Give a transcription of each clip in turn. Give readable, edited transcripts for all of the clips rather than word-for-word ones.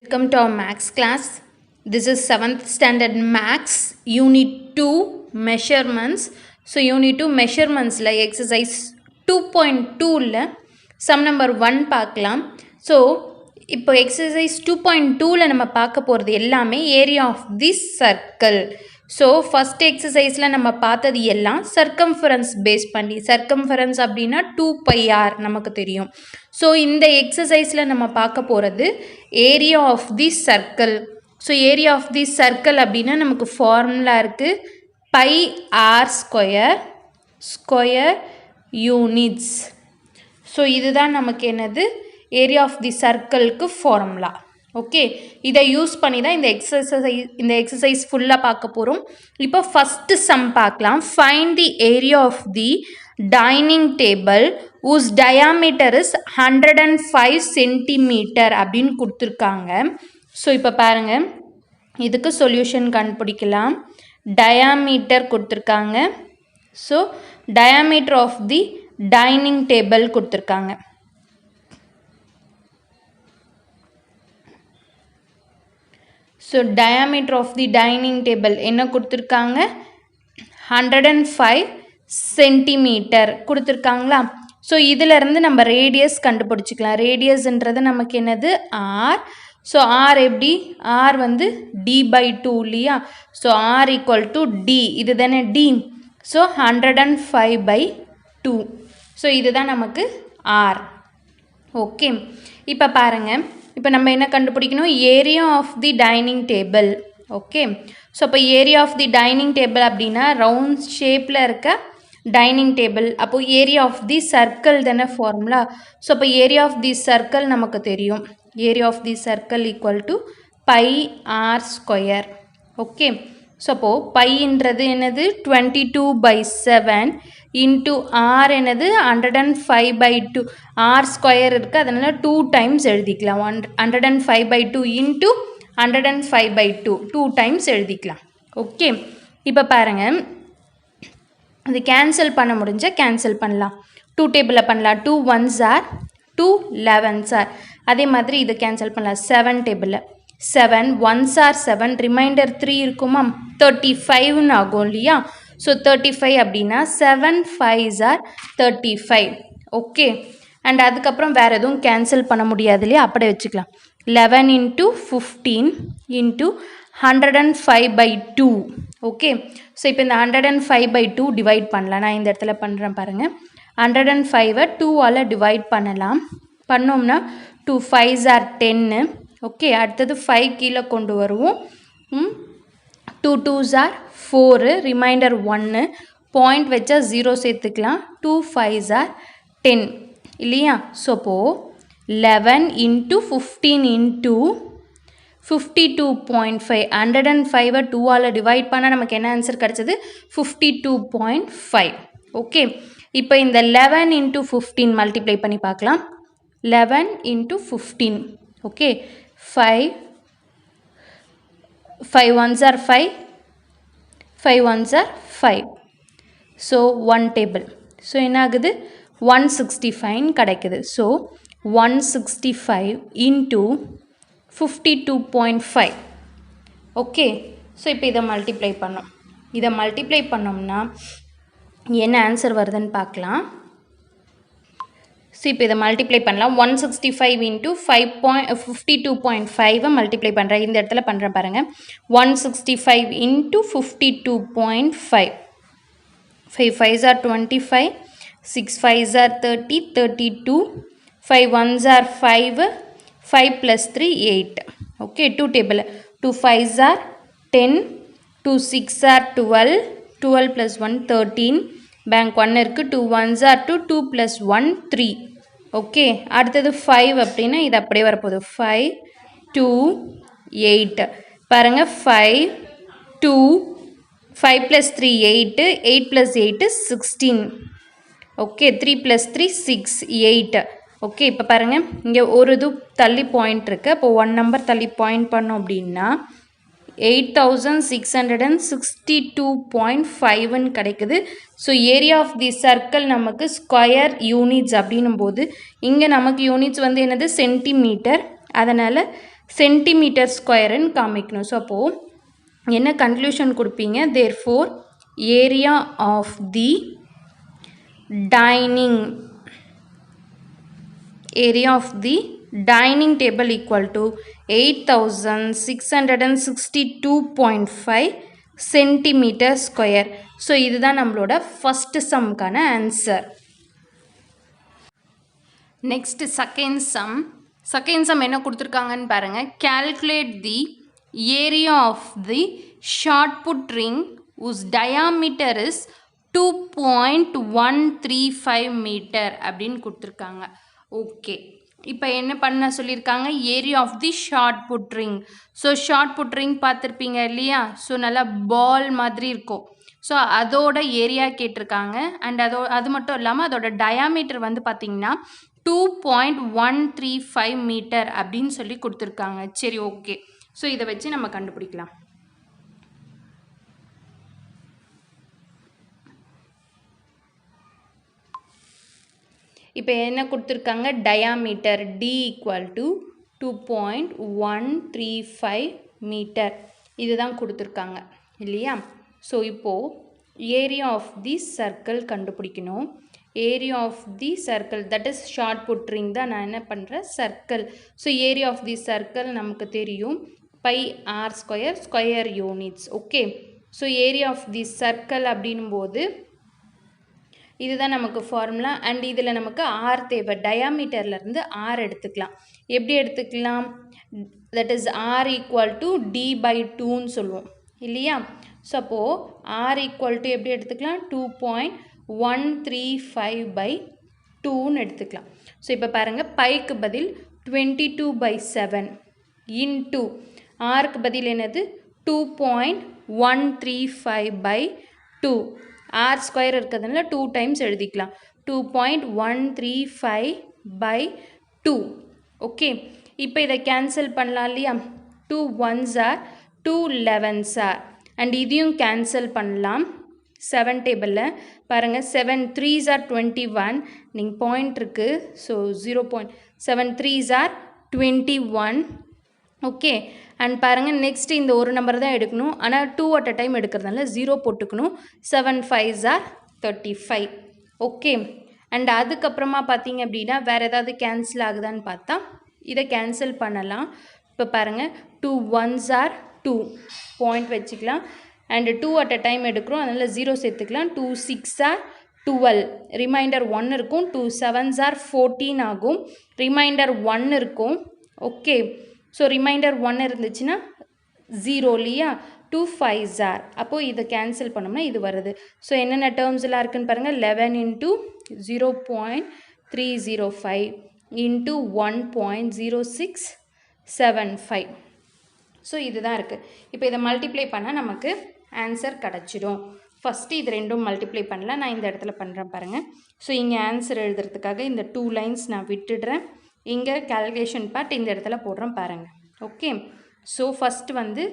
Welcome to our Max class. This is 7th standard Max Unit 2 Measurements. So Unit 2 Measurements la exercise 2.2 la sum number 1 பார்க்கலாம். So இப்போ exercise 2.2 la நம்ம பார்க்க போறது எல்லாமே area of this circle. So first exercise la நம்ம பார்த்தது எல்லாம் circumference base பண்ணி circumference அப்படினா 2πr நமக்கு தெரியும். So இந்த exercise la நம்ம பார்க்க போறது area of this circle. So area of this circle அப்படினா நமக்கு formula இருக்கு pi r square units. So இதுதான் நமக்கு என்னது area of the circle க்கு formula. ஓகே, இதை யூஸ் பண்ணி தான் இந்த எக்ஸசைஸ் ஃபுல்லாக பார்க்க போகிறோம். இப்போ ஃபஸ்ட்டு சம் பார்க்கலாம். Find the area of the dining table whose diameter is 105 centimetre அப்படின்னு கொடுத்துருக்காங்க. ஸோ இப்போ பாருங்கள், இதுக்கு சொல்யூஷன் கண்டுபிடிக்கலாம். டயாமீட்டர் கொடுத்துருக்காங்க. So diameter of the dining table கொடுத்துருக்காங்க. So diameter of the dining table என்ன கொடுத்துருக்காங்க? 105 சென்டிமீட்டர் கொடுத்துருக்காங்களா? ஸோ இதிலிருந்து நம்ம ரேடியஸ் கண்டுபிடிச்சிக்கலாம். ரேடியஸ்ன்றது நமக்கு என்னது? ஆர். ஸோ ஆர் எப்படி? ஆர் வந்து d/2 இல்லையா? So R equal to D. இது தானே டி. ஸோ 105/2. ஸோ இதுதான் நமக்கு ஆர். ஓகே, இப்போ பாருங்கள், இப்போ நம்ம என்ன கண்டுபிடிக்கணும்? Area of the dining table. Okay, so இப்போ area of the dining table அப்படின்னா ரவுண்ட் ஷேப்பில் இருக்க டைனிங் டேபிள். அப்போது ஏரியா ஆஃப் தி சர்க்கிள் தானே ஃபார்முலா. ஸோ இப்போ ஏரியா ஆஃப் தி சர்க்கிள் நமக்கு தெரியும். Area of the circle equal to pi R square. Okay, so அப்போது பைன்றது என்னது? 22/7 இன்ட்டு ஆர் என்னது? 105/2. ஆர் ஸ்கொயர் இருக்குது, அதனால் 2 டைம்ஸ் எழுதிக்கலாம். 105/2 இன்ட்டு 105/2 2 டைம்ஸ் எழுதிக்கலாம். ஓகே, இப்போ பாருங்கள், அது கேன்சல் பண்ண முடிஞ்சால் கேன்சல் பண்ணலாம். 2 டேபிளில் பண்ணலாம். 2 1s are 2 11s are. அதே மாதிரி இது கேன்சல் பண்ணலாம். 7 டேபிளில் 7 1s are 7, ரிமைண்டர் 3 இருக்குமா? 35ன்னு ஆகும் இல்லையா? ஸோ 35 அப்படின்னா 7 5s are 35. ஓகே, அண்ட் அதுக்கப்புறம் வேறு எதுவும் கேன்சல் பண்ண முடியாது இல்லையா? அப்படியே வச்சுக்கலாம். 11 இன்ட்டு 15 இன்ட்டு 105/2. ஓகே, ஸோ இப்போ இந்த 105/2 டிவைட் பண்ணலாம். நான் இந்த இடத்துல பண்ணுறேன் பாருங்கள். 105ஐ 2ஆல் டிவைட் பண்ணலாம். பண்ணோம்னா 2 5s are 10. ஓகே, அடுத்தது 5 கீழே கொண்டு வருவோம். 2 2s are 4, ரிமைண்டர் 1, பாயிண்ட் வச்சா 0 சேர்த்துக்கலாம். 2 5s are 10 இல்லையா? ஸோ அப்போது 11 இன்ட்டு 15 இன்ட்டு 52.5. 105ஐ 2ஆல் டிவைட் பண்ணால் நமக்கு என்ன ஆன்சர் கிடச்சது? 52.5. ஓகே, இப்போ இந்த 11 இன்ட்டு 15 மல்டிப்ளை பண்ணி பார்க்கலாம். 11 into 15. Okay, 5 1s are 5, 5 1s are 5. So 1 table. So என்ன ஆகுது? 165 கிடைக்குது. So 165 into 52.5. ஓகே, ஸோ இப்போ இதை மல்டிப்ளை பண்ணோம். இதை மல்டிப்ளை பண்ணோம்னா என்ன ஆன்சர் வருதுன்னு பார்க்கலாம். ஸோ இப்போ இதை மல்டிப்ளை பண்ணலாம். 165 இன்ட்டு 52.5 மல்டிப்ளை பண்ணுறேன். இந்த இடத்துல பண்ணுறேன் பாருங்கள். 165 into 52.5. 5 5s are 25, 6 5s are 30, 32, 5 1s are 5, 5 plus 3 8. Okay, 2 table. 2 5s are 10, 2 6 are 12, 12 plus 1 13, bank 1 இருக்குது. 2 1s are 2, 2 plus 1 3. ஓகே, அடுத்தது 5 அப்படின்னா இது அப்படியே வரப்போகுது. 5 2 8 பாருங்கள். 5 2 5 plus 3 8, 8 plus 8 16. Okay, 3 plus 3 6 8. Okay, இப்போ பாருங்கள், இங்கே ஒரு இது தள்ளி பாயிண்ட் இருக்குது. அப்போ 1 நம்பர் தள்ளி பாயிண்ட் பண்ணோம் அப்படின்னா 8662.5 கிடைக்குது. So area of the circle நமக்கு ஸ்கொயர் யூனிட்ஸ் அப்படின்னும் போது இங்கே நமக்கு யூனிட்ஸ் வந்து என்னது? சென்டிமீட்டர். அதனால் சென்டிமீட்டர் ஸ்கொயர்னு காமிக்கணும். ஸோ அப்போது என்ன கன்க்ளூஷன் கொடுப்பீங்க? therefore area of the dining table equal to 8662.5 centimetre square. So இதுதான் நம்மளோட ஃபஸ்ட் சம்க்கான ஆன்சர். நெக்ஸ்ட் செகண்ட் சம் என்ன கொடுத்துருக்காங்கன்னு பாருங்கள். calculate the area of the shot put ring whose diameter is 2.135 metre அப்படின்னு கொடுத்துருக்காங்க. ஓகே, இப்போ என்ன பண்ண சொல்லியிருக்காங்க? Area of the shot put ring. So shot put ring பார்த்துருப்பீங்க இல்லையா? ஸோ நல்லா பால் மாதிரி இருக்கும். ஸோ அதோட ஏரியா கேட்டிருக்காங்க. அண்ட் அது மட்டும் இல்லாமல் அதோட டயாமீட்டர் வந்து பார்த்திங்கன்னா 2.135 மீட்டர் அப்படின்னு சொல்லி கொடுத்துருக்காங்க. சரி, ஓகே. ஸோ இதை வச்சு நம்ம கண்டுபிடிக்கலாம். இப்போ என்ன கொடுத்துருக்காங்க? Diameter D equal to 2.135 metre இதுதான் கொடுத்துருக்காங்க இல்லையா? ஸோ இப்போது ஏரியா ஆஃப் தி சர்க்கிள் கண்டுபிடிக்கணும். Area of the circle that is shot put ring தான் நான் என்ன பண்ணுறேன்? Circle. So area of the circle நமக்கு தெரியும் pi R square units. Okay, so area of the circle அப்படின்னும் போது இதுதான் நமக்கு ஃபார்முலா. அண்ட் இதில் நமக்கு ஆர் தேவை. டயாமீட்டர்லேருந்து ஆர் எடுத்துக்கலாம். எப்படி எடுத்துக்கலாம்? That is r equal to D/2ன்னு சொல்லுவோம் இல்லையா? ஸோ அப்போது ஆர் ஈக்குவல் டு எப்படி எடுத்துக்கலாம்? 2.135/2ன்னு எடுத்துக்கலாம். ஸோ இப்போ பாருங்கள், பைக்கு பதில் 22/7 இன்ட்டு ஆருக்கு பதில் என்னது? 2.135/2. ஆர் ஸ்கொயர் இருக்கிறதுனால 2 டைம்ஸ் எழுதிக்கலாம். 2.135/2. ஓகே, இப்போ இதை கேன்சல் பண்ணலாம் இல்லையா? 2 1s are 2 11s are. And இதையும் கேன்சல் பண்ணலாம். 7 டேபிளில் பாருங்கள், 7 3s are 21. நீங்கள் பாயிண்ட் இருக்குது. So 0.7 3s are 21. Okay, and பாருங்கள், நெக்ஸ்ட் இந்த ஒரு நம்பர் தான் எடுக்கணும். ஆனால் 2 at a டைம் எடுக்கிறதுனால 0 போட்டுக்கணும். 7 5s are 35. ஓகே, அண்ட் அதுக்கப்புறமா பார்த்தீங்க அப்படின்னா வேறு ஏதாவது கேன்சல் ஆகுதான்னு பார்த்தா இதை கேன்சல் பண்ணலாம். இப்போ பாருங்கள், 2 1s are 2 பாயிண்ட் வச்சுக்கலாம். அண்டு 2 at a டைம் எடுக்கிறோம், அதனால் 0 சேர்த்துக்கலாம். 2 6s are 12. ரிமைண்டர் 1 இருக்கும். 2 7s are 14 ஆகும். ரிமைண்டர் 1 இருக்கும். ஓகே, ஸோ ரிமைண்டர் 1 இருந்துச்சுன்னா 0 இல்லையா? 2 5s are. அப்போது இதை கேன்சல் பண்ணோம்னா இது வருது. ஸோ என்னென்ன டேர்ம்ஸ்லாம் இருக்குதுன்னு பாருங்கள். 11 இன்ட்டு 0.305 இன்ட்டு 1.0675. ஸோ இதுதான் இருக்குது. இப்போ இதை மல்டிப்ளை பண்ணால் நமக்கு ஆன்சர் கிடச்சிடும். ஃபஸ்ட்டு இது ரெண்டும் மல்டிப்ளை பண்ணல, நான் இந்த இடத்துல பண்ணுறேன் பாருங்கள். ஸோ இங்கே ஆன்சர் எழுதுறதுக்காக இந்த 2 லைன்ஸ் நான் விட்டுடுறேன். இங்கே கால்குலேஷன் பார்ட் இந்த இடத்துல போடுறோம் பாருங்கள். ஓகே, ஸோ ஃபஸ்ட்டு வந்து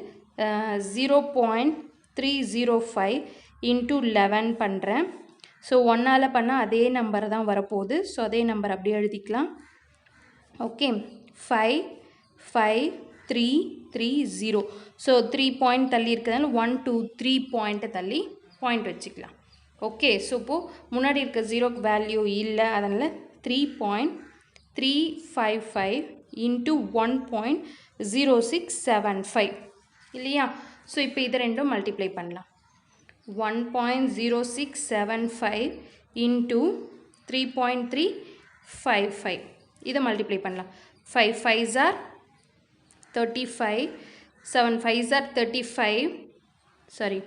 0.305 இன்ட்டு 11 பண்ணுறேன். ஸோ 1ஆல் பண்ணால் அதே நம்பர் தான் வரப்போகுது. ஸோ அதே நம்பர் அப்படியே எழுதிக்கலாம். ஓகே, 5 5 3 3 0. ஸோ 3 பாயிண்ட் தள்ளி இருக்கிறதுனால 1 2 3 பாயிண்ட்டு தள்ளி பாயிண்ட் வச்சுக்கலாம். ஓகே, ஸோ இப்போது முன்னாடி இருக்க 0க்கு வேல்யூ இல்லை, அதனால் 3.355 இன்ட்டு 1.0675 இல்லையா? ஸோ இப்போ இது ரெண்டும் மல்டிப்ளை பண்ணலாம். 1.0675 இன்ட்டு 3.355 இதை மல்டிப்ளை பண்ணலாம். 5 5s are 35, 7 5s are 35, sorry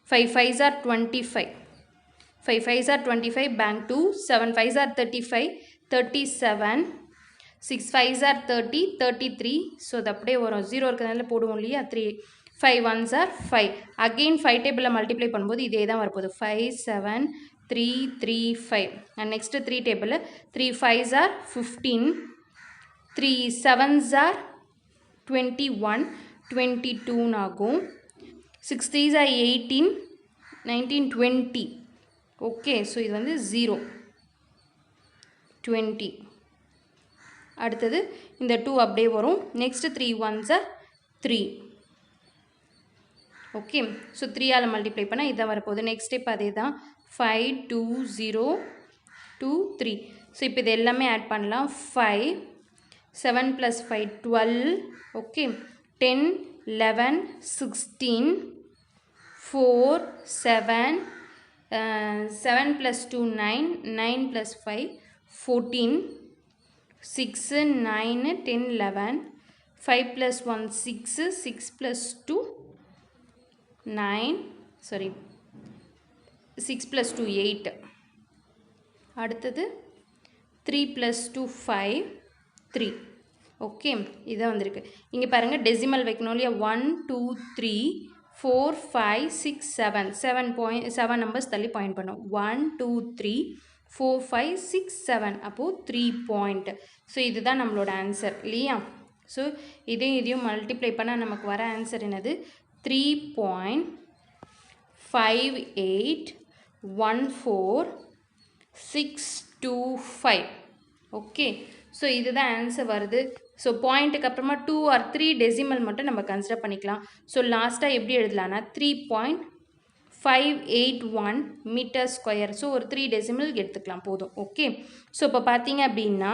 5 5s are 25, 5 5s are 25, bank 2, 7 5s are 35, 37, 6 5s are 30, 33. So அது அப்படியே வரும். 0 இருக்கிறதுனால போடுவோம் இல்லையா? 3 5 1s are 5. அகெயின் 5 டேபிளில் மல்டிப்ளை பண்ணும்போது இதே தான் வரப்போகுது. 5 7 3 3 5. அண்ட் நெக்ஸ்ட்டு 3 டேபிளில் 3 5s are 15, 3 7s are 21 22 ஆகும். 6 3s are 18 19 20. ஓகே, ஸோ இது வந்து 0 20 அடுத்தது இந்த 2 அப்படியே வரும். Next 3 1s are 3. Okay, so 3ஆல் மல்டிப்ளை பண்ணால் இதான் வரப்போகுது. நெக்ஸ்ட் ஸ்டெப் அதே தான். 5 2 0 2 3. ஸோ இப்போ இது எல்லாமே ஆட் பண்ணலாம். 5 7 + 5 12. Okay, 10 11 16 4 7 7 + 2 9 9 + 5 14 6 9 10 11 5 + 1 6 6 + 2 9 sorry 6 + 2 8. அடுத்தது 3 + 2 5 3. ஓகே, இதான் வந்திருக்கு. இங்கே பாருங்கள் டெசிமல் வைக்கணும் இல்லையா. 1 2 3 4 5 6 7 7 நம்பர்ஸ் தள்ளி பாயிண்ட் பண்ணோம். 1 2 3 4 5 6 7 அப்போது 3 பாயிண்ட். ஸோ இதுதான் நம்மளோட ஆன்சர் இல்லையா. ஸோ இதையும் மல்டிப்ளை பண்ணால் நமக்கு வர ஆன்சர் என்னது 3.581465. ஓகே, ஸோ இதுதான் ஆன்சர் வருது. ஸோ பாயிண்ட்டுக்கு அப்புறமா 2 or 3 டெசிமல் மட்டும் நம்ம கன்சிடர் பண்ணிக்கலாம். ஸோ லாஸ்ட்டாக எப்படி எழுதலான்னா 3.581 மீட்டர் ஸ்கொயர். ஸோ ஒரு 3 டெசிமல் எடுத்துக்கலாம் போதும். ஓகே, ஸோ இப்போ பார்த்தீங்க அப்படின்னா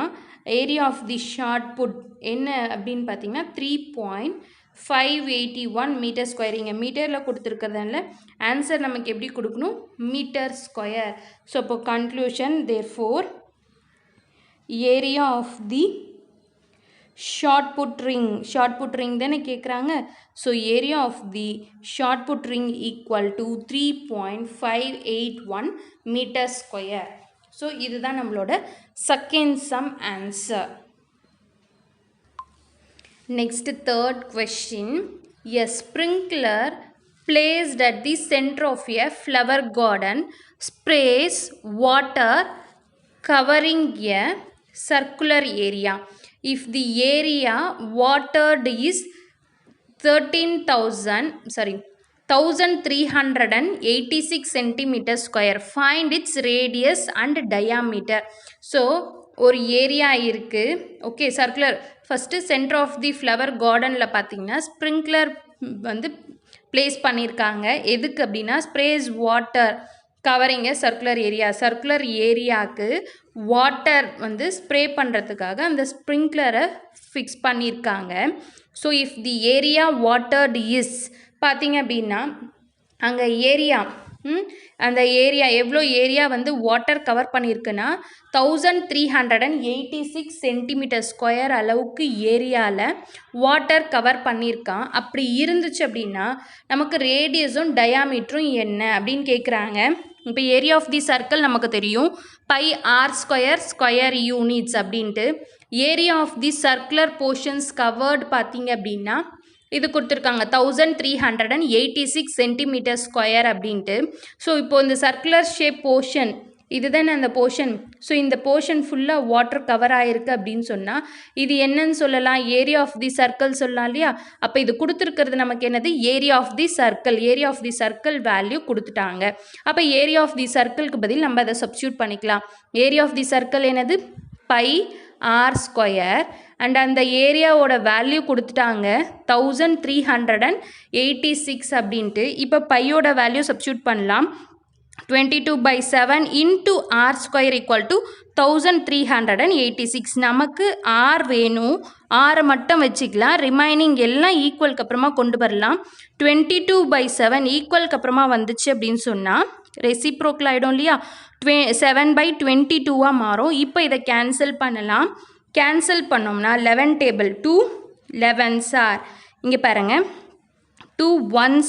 area of the shot put என்ன அப்படின்னு பார்த்தீங்கன்னா 3.581 மீட்டர் ஸ்கொயர். இங்கே மீட்டரில் கொடுத்துருக்கிறதுனால ஆன்சர் நமக்கு எப்படி கொடுக்கணும் மீட்டர் ஸ்கொயர். ஸோ இப்போ conclusion therefore area of the shot put ring தானே கேட்குறாங்க. So area of the shot put ring equal to 3.581 metre square. So இதுதான் நம்மளோட second sum answer. Next, third question. A sprinkler placed at the center of a flower garden sprays water covering a circular area. If the area watered is 1386 centimeter square, find its radius and diameter. So ஒரு area இருக்குது. Okay, circular. First centre of the flower கார்டனில் பார்த்தீங்கன்னா sprinkler வந்து place பண்ணியிருக்காங்க. எதுக்கு அப்படின்னா sprays water covering circular ஏரியாவுக்கு water வந்து ஸ்ப்ரே பண்ணுறதுக்காக அந்த ஸ்ப்ரிங்க்லரை ஃபிக்ஸ் பண்ணியிருக்காங்க. So if the area watered is பார்த்தீங்க அப்படின்னா அங்கே ஏரியா அந்த ஏரியா எவ்வளோ ஏரியா வந்து வாட்டர் கவர் பண்ணியிருக்குன்னா 1386 சென்டிமீட்டர் ஸ்கொயர் அளவுக்கு ஏரியாவில் வாட்டர் கவர் பண்ணியிருக்கான். அப்படி இருந்துச்சு அப்படின்னா நமக்கு ரேடியஸும் டயாமீட்டரும் என்ன அப்படின்னு கேட்குறாங்க. இப்போ ஏரியா ஆஃப் தி சர்க்கிள் நமக்கு தெரியும் πr² ஸ்கொயர் யூனிட்ஸ் அப்படின்ட்டு. Area of the circular portions covered பார்த்தீங்க அப்படின்னா இது கொடுத்துருக்காங்க 1386 சென்டிமீட்டர் ஸ்கொயர் அப்படின்ட்டு. ஸோ இப்போது இந்த சர்க்குலர் ஷேப் போர்ஷன் இதுதானே அந்த போர்ஷன். ஸோ இந்த போர்ஷன் ஃபுல்லாக வாட்டர் கவர் ஆகிருக்கு அப்படின்னு சொன்னால் இது என்னன்னு சொல்லலாம் ஏரியா ஆஃப் தி சர்க்கிள் சொல்லலாம் இல்லையா. அப்போ இது கொடுத்துருக்கிறது நமக்கு என்னது area of the circle value கொடுத்துட்டாங்க. அப்போ ஏரியா ஆஃப் தி சர்க்கிளுக்கு பதில் நம்ம அதை சப்ஸ்டியூட் பண்ணிக்கலாம். ஏரியா ஆஃப் தி சர்க்கிள் என்னது πr² அண்ட் அந்த ஏரியாவோட வேல்யூ கொடுத்துட்டாங்க 1386 அப்படின்ட்டு. இப்போ பையோட வேல்யூ சப்ஸ்டியூட் பண்ணலாம். 22/7 into r² equal to 1386. நமக்கு r வேணும், r மட்டும் வச்சுக்கலாம். ரிமைனிங் எல்லாம் ஈக்குவலுக்கு அப்புறமா கொண்டு வரலாம். 22/7 ஈக்குவலுக்கு அப்புறமா வந்துச்சு அப்படின்னு சொன்னால் ரெசிப்ரோக்கல் ஆகிடும் இல்லையா. 7/22 மாறும். இப்போ இதை கேன்சல் பண்ணலாம். கேன்சல் பண்ணோம்னா 11 டேபிள் 2 11s ஆர் இங்கே பாருங்கள் 2 1s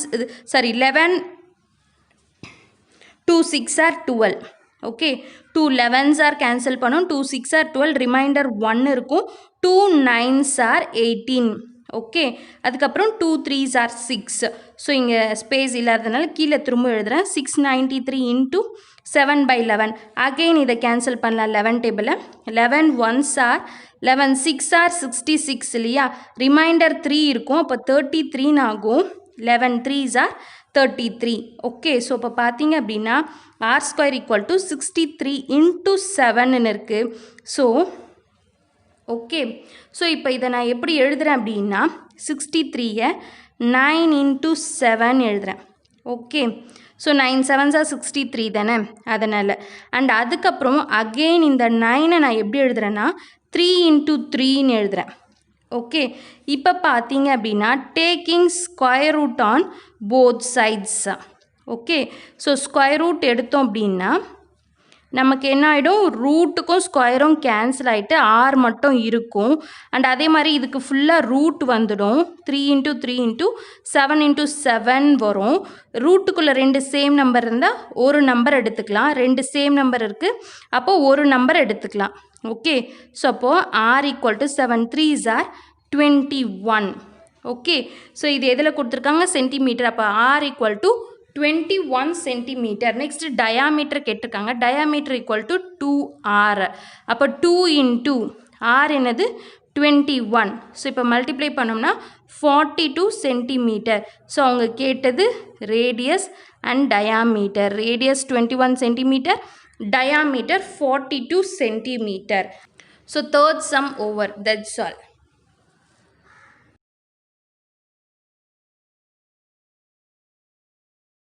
11 2 6 R 12. Okay, 2 11s R cancel பண்ணோம். 2 6 ஆர் 12 ரிமைண்டர் 1 இருக்கும். 2 9s ஆர் 18. ஓகே, அதுக்கப்புறம் 2 3s ஆர் 6. ஸோ இங்கே ஸ்பேஸ் இல்லாததுனால கீழே திரும்ப எழுதுகிறேன். 693 into 7/11. அகெயின் இதை கேன்சல் பண்ணலாம் 11 டேபிளில். 11 1s ஆர் 11 6 ஆர் 66 இல்லையா. ரிமைண்டர் 3 இருக்கும். அப்போ 33 ஆகும். 11 3s ஆர் 33. ஓகே, ஸோ இப்போ பார்த்தீங்க அப்படின்னா r² equal to 63 into 7ன்னு இருக்குது. So okay. ஸோ இப்போ இதை நான் எப்படி எழுதுகிறேன் அப்படின்னா 63 9 into 7 எழுதுகிறேன். ஓகே. ஸோ 9 7s are 63 தானே, அதனால். அண்ட் அதுக்கப்புறம் அகெயின் இந்த 9 நான் எப்படி எழுதுகிறேன்னா 3 into 3ன்னு எழுதுகிறேன். ஓகே. இப்போ பார்த்தீங்க அப்படின்னா taking square root on both sides. Okay. So square root எடுத்தோம் அப்படின்னா நமக்கு என்ன ஆகிடும், ரூட்டுக்கும் ஸ்கொயரும் கேன்சல் ஆகிட்டு ஆர் மட்டும் இருக்கும். அண்ட் அதே மாதிரி இதுக்கு ஃபுல்லாக ரூட் வந்துடும். 3 into 3 into 7 into 7 வரும். ரூட்டுக்குள்ளே 2 சேம் நம்பர் இருந்தால் ஒரு நம்பர் எடுத்துக்கலாம், 2 சேம் நம்பர் இருக்குது அப்போது ஒரு நம்பர் எடுத்துக்கலாம். ஓகே. ஸோ அப்போது r equal to 7 3s are 21. Okay. So இது எதில் கொடுத்துருக்காங்க, சென்டிமீட்டர். அப்போ r equal to 21 centimetre. Next diameter கேட்டிருக்காங்க. Diameter equal to 2r. அப்போ 2 into r என்னது 21. ஸோ இப்போ மல்டிப்ளை பண்ணோம்னா 42 சென்டிமீட்டர். ஸோ அவங்க கேட்டது radius and diameter. Radius 21 centimetre, diameter 42 centimeter. So third sum over. That's all.